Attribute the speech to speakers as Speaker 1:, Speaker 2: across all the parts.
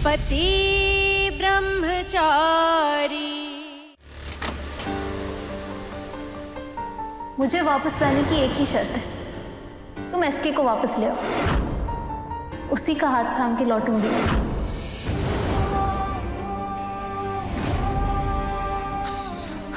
Speaker 1: पति ब्रह्मचारी।
Speaker 2: मुझे वापस लाने की एक ही शर्त है, तुम एसके को वापस ले आओ, उसी का हाथ थाम के लौटूंगी।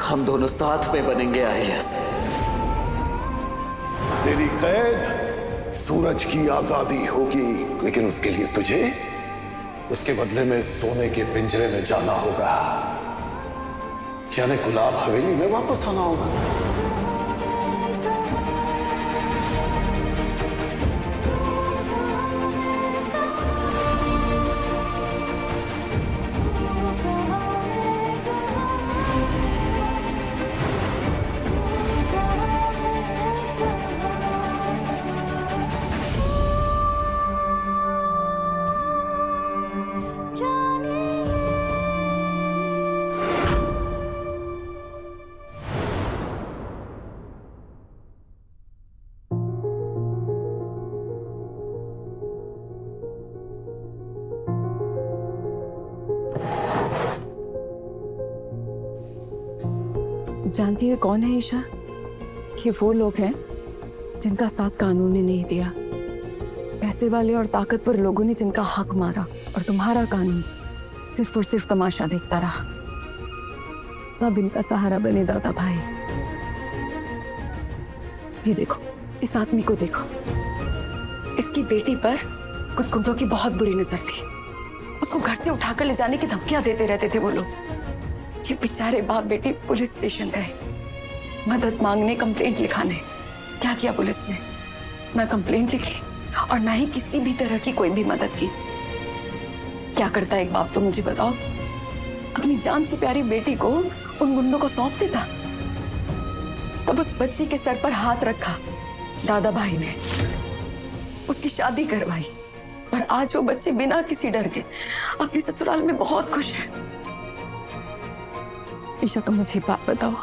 Speaker 3: हम दोनों साथ में बनेंगे आईएएस।
Speaker 4: तेरी कैद सूरज की आजादी होगी, लेकिन उसके लिए तुझे उसके बदले में सोने के पिंजरे में जाना होगा, यानी गुलाब हवेली में वापस आना होगा।
Speaker 5: जानती है कौन है ईशा? कि वो लोग हैं जिनका साथ कानून ने नहीं दिया, पैसे वाले और ताकतवर लोगों ने जिनका हक मारा, और तुम्हारा कानून सिर्फ और सिर्फ तमाशा देखता रहा। तब इनका सहारा बने दादा भाई। ये देखो, इस आदमी को देखो, इसकी बेटी पर कुछ गुंडों की बहुत बुरी नजर थी। उसको घर से उठाकर ले जाने की धमकियां देते रहते थे वो लोग। ये बेचारे बाप बेटी पुलिस स्टेशन गए मदद मांगने, कंप्लेंट लिखाने। क्या किया पुलिस ने? ना कंप्लेंट लिखी और ना ही किसी भी तरह की कोई भी मदद की। क्या करता एक बाप, तो मुझे बताओ? अपनी जान से प्यारी बेटी को उन गुंडों को सौंप देता। तब उस बच्ची के सर पर हाथ रखा दादा भाई ने, उसकी शादी करवाई, और आज वो बच्ची बिना किसी डर के अपने ससुराल में बहुत खुश है। ईशा, तुम मुझे बात बताओ,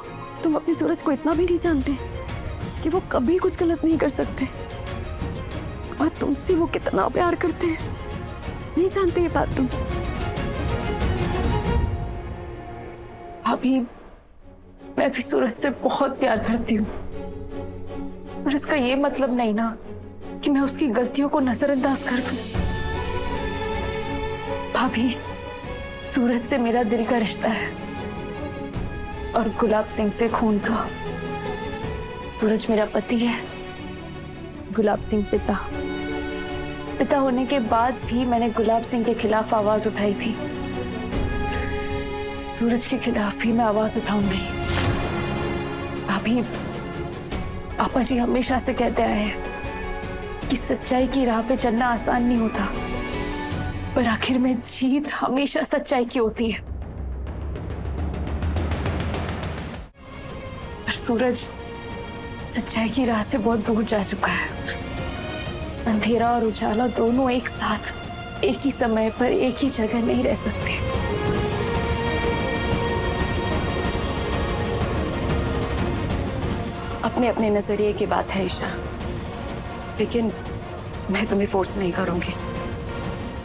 Speaker 5: तुम अपने सूरज को इतना भी नहीं जानते कि वो कभी कुछ गलत नहीं कर सकते, और तुमसे वो कितना प्यार करते हैं? नहीं जानते ये बात तुम?
Speaker 2: भाभी, मैं भी सूरज से बहुत प्यार करती हूँ, पर इसका ये मतलब नहीं ना कि मैं उसकी गलतियों को नजरअंदाज कर दूं। भाभी, सूरज से मेरा दिल का रिश्ता है, और गुलाब सिंह से खून का। सूरज मेरा पति है, गुलाब सिंह पिता। पिता होने के बाद भी मैंने गुलाब सिंह के खिलाफ आवाज उठाई थी। सूरज के खिलाफ भी मैं आवाज उठाऊंगी। भाभी, पापा जी हमेशा से कहते आए हैं कि सच्चाई की राह पे चलना आसान नहीं होता, पर आखिर में जीत हमेशा सच्चाई की होती है। पर सूरज सच्चाई की राह से बहुत दूर जा चुका है। अंधेरा और उजाला दोनों एक साथ, एक ही समय पर, एक ही जगह नहीं रह सकते।
Speaker 5: अपने अपने नजरिए की बात है ईशा, लेकिन मैं तुम्हें फोर्स नहीं करूंगी,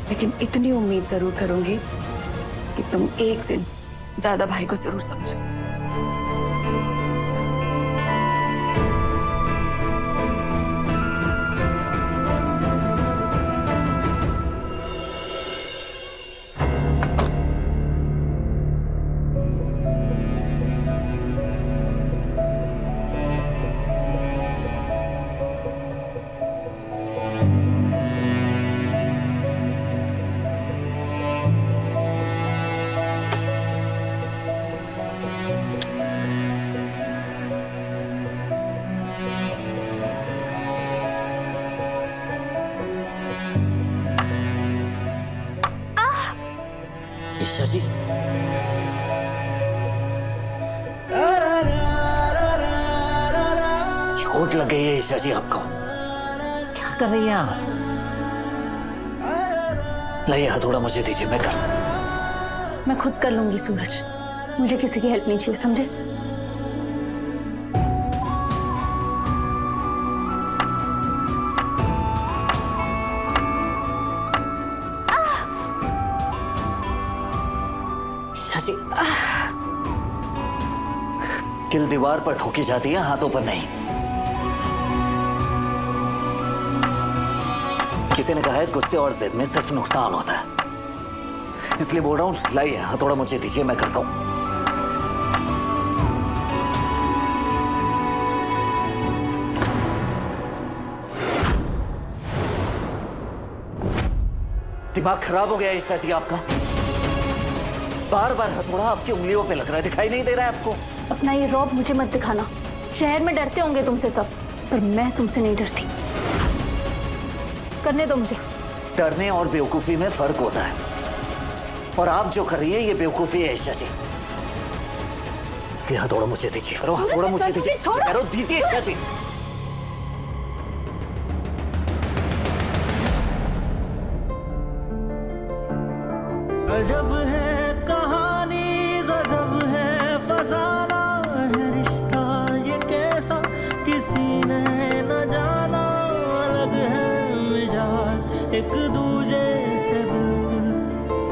Speaker 5: लेकिन इतनी उम्मीद जरूर करूंगी कि तुम एक दिन दादा भाई को जरूर समझो।
Speaker 3: ईशा जी, चोट लग गई है ईशा जी आपको।
Speaker 6: क्या कर रही हैं आप?
Speaker 3: लाइए हथौड़ा मुझे दीजिए, मैं कर।
Speaker 2: मैं खुद कर लूंगी सूरज, मुझे किसी की हेल्प नहीं चाहिए, समझे?
Speaker 3: ईशा जी, किल दीवार पर ठोकी जाती है, हाथों पर नहीं। किसी ने कहा है गुस्से और जिद में सिर्फ नुकसान होता है, इसलिए बोल रहा हूं लाइए हथौड़ा मुझे दीजिए, मैं करता हूं। दिमाग खराब हो गया ईशा जी आपका, बार बार हथौड़ा आपकी उंगलियों पे लग रहा है, दिखाई नहीं दे रहा है आपको?
Speaker 2: अपना ये रौब मुझे मत दिखाना। शहर में डरते होंगे तुमसे सब, पर मैं तुमसे नहीं डरती। करने दो मुझे।
Speaker 3: डरने और बेवकूफी में फर्क होता है, और आप जो कर रही है ये बेवकूफी है ईशा जी, इसलिए हथौड़ा मुझे दीजिए। हथौड़ा मुझे दीजिए, दीजिए ईशा जी।
Speaker 6: गजब है कहानी, गजब है फसाना है रिश्ता ये कैसा, किसी ने न जाना। अलग है मिजाज एक दूजे से बिल्कुल,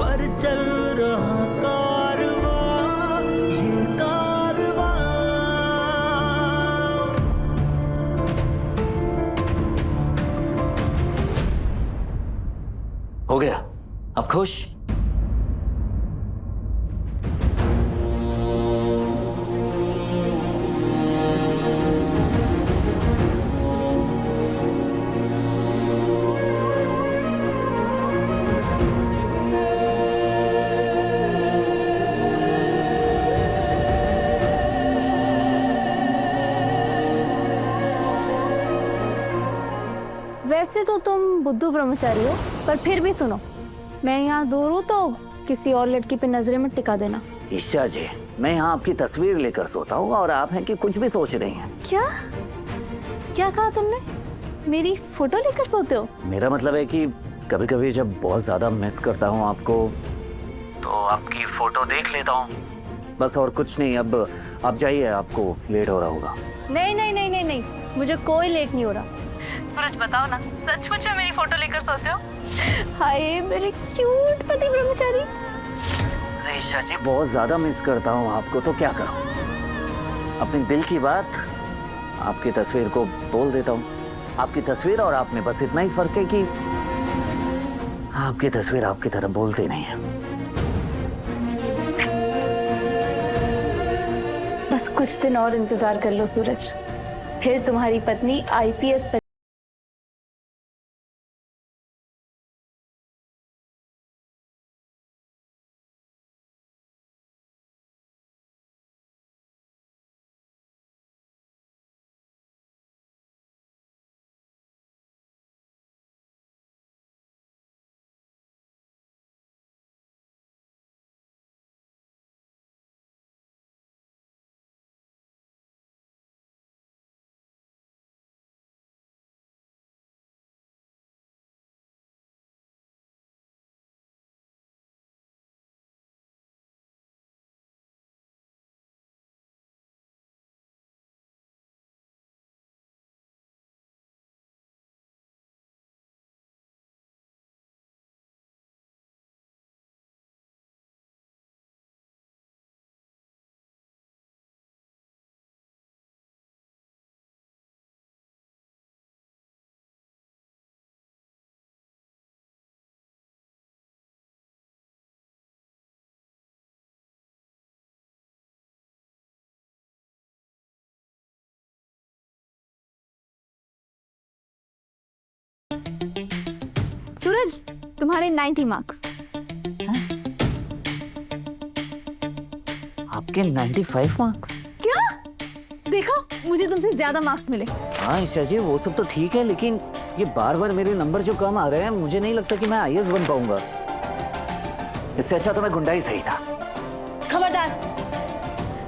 Speaker 6: पर चल रहा कारवां ये कारवां।
Speaker 3: हो गया, अब खुश?
Speaker 2: वैसे तो तुम बुद्धू ब्रह्मचारी हो, पर फिर भी सुनो, मैं यहाँ दूर हूँ तो किसी और लड़की पे नजरें मत टिका देना।
Speaker 3: ईशा जी, मैं यहाँ आपकी तस्वीर लेकर सोता हूँ और आप हैं कि कुछ भी सोच रही हैं।
Speaker 2: क्या क्या कहा तुमने? मेरी फोटो लेकर सोते हो?
Speaker 3: मेरा मतलब है कि कभी कभी जब बहुत ज्यादा मिस करता हूँ आपको, तो आपकी फोटो देख लेता हूँ, बस और कुछ नहीं। अब आप जाइए, आपको लेट हो रहा होगा।
Speaker 2: नहीं नहीं नहीं नहीं नहीं, मुझे कोई लेट नहीं हो रहा। सूरज बताओ ना, सचमुच में मेरी फोटो लेकर सोते हो? हाय मेरे क्यूट पति ब्रह्मचारी।
Speaker 3: ईशा जी, बहुत ज्यादा मिस करता हूँ आपको, तो क्या करूँ? अपनी दिल की बात आपकी तस्वीर को बोल देता हूँ। आपकी तस्वीर और आप में बस इतना ही फर्क है कि आपकी तस्वीर आपकी तरह बोलती नहीं है।
Speaker 2: बस कुछ दिन और इंतजार कर लो सूरज, फिर तुम्हारी पत्नी IPS सूरज, तुम्हारे 90 मार्क्स।
Speaker 3: आपके 95 मार्क्स?
Speaker 2: क्या? देखो, मुझे तुमसे ज्यादा मार्क्स मिले।
Speaker 3: हाँ ईशा जी, वो सब तो ठीक है, लेकिन ये बार बार मेरे नंबर जो कम आ रहे हैं, मुझे नहीं लगता कि मैं IAS बन पाऊंगा। इससे अच्छा तो मैं गुंडा ही सही था।
Speaker 2: खबरदार,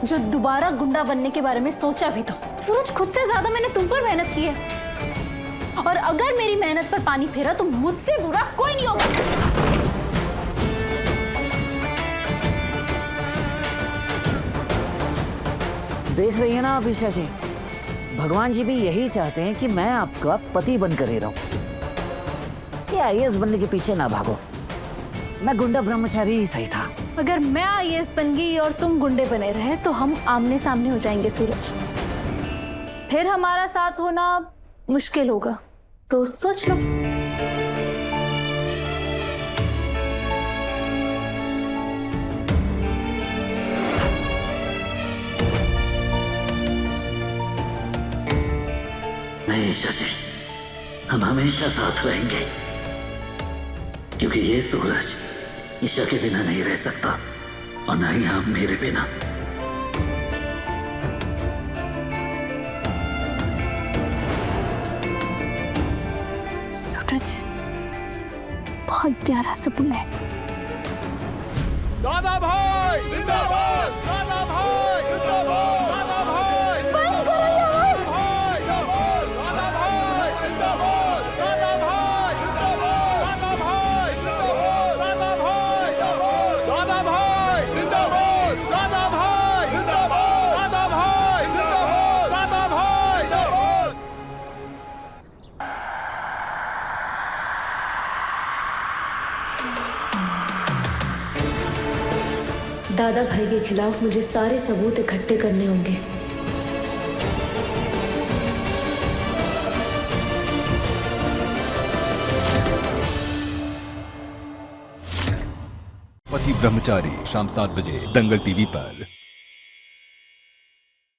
Speaker 2: जो दोबारा गुंडा बनने के बारे में सोचा भी तो। सूरज, खुद से ज्यादा मैंने तुम पर मेहनत की है, और अगर मेरी मेहनत पर पानी फेरा तो मुझसे बुरा कोई नहीं होगा।
Speaker 3: देख रही है ना आप ईशा जी, भगवान जी भी यही चाहते हैं कि मैं आपका पति बनकर ही रहूं। ये IAS बनने के पीछे ना भागो, मैं गुंडा ब्रह्मचारी ही सही था।
Speaker 2: अगर मैं आईएएस बन गई और तुम गुंडे बने रहे तो हम आमने सामने हो जाएंगे सूरज। फिर हमारा साथ होना मुश्किल होगा, तो सोच लो।
Speaker 3: नहीं ईशा जी, हम हमेशा साथ रहेंगे, क्योंकि ये सूरज ईशा के बिना नहीं रह सकता और ना ही आप मेरे बिना।
Speaker 2: सूरज बहुत प्यारा सपना है।
Speaker 1: दादा भाई जिंदाबाद, दादा भाई जिंदाबाद, दादा भाई बंद करो ये आवाज। दादा भाई जिंदाबाद, दादा भाई जिंदाबाद, दादा भाई जिंदाबाद, दादा भाई जिंदाबाद, दादा भाई जिंदाबाद, दादा भाई जिंदाबाद, दादा भाई जिंदाबाद, दादा भाई जिंदाबाद।
Speaker 7: दादा भाई के खिलाफ मुझे सारे सबूत इकट्ठे करने होंगे।
Speaker 8: पति ब्रह्मचारी शाम 7 बजे दंगल टीवी पर।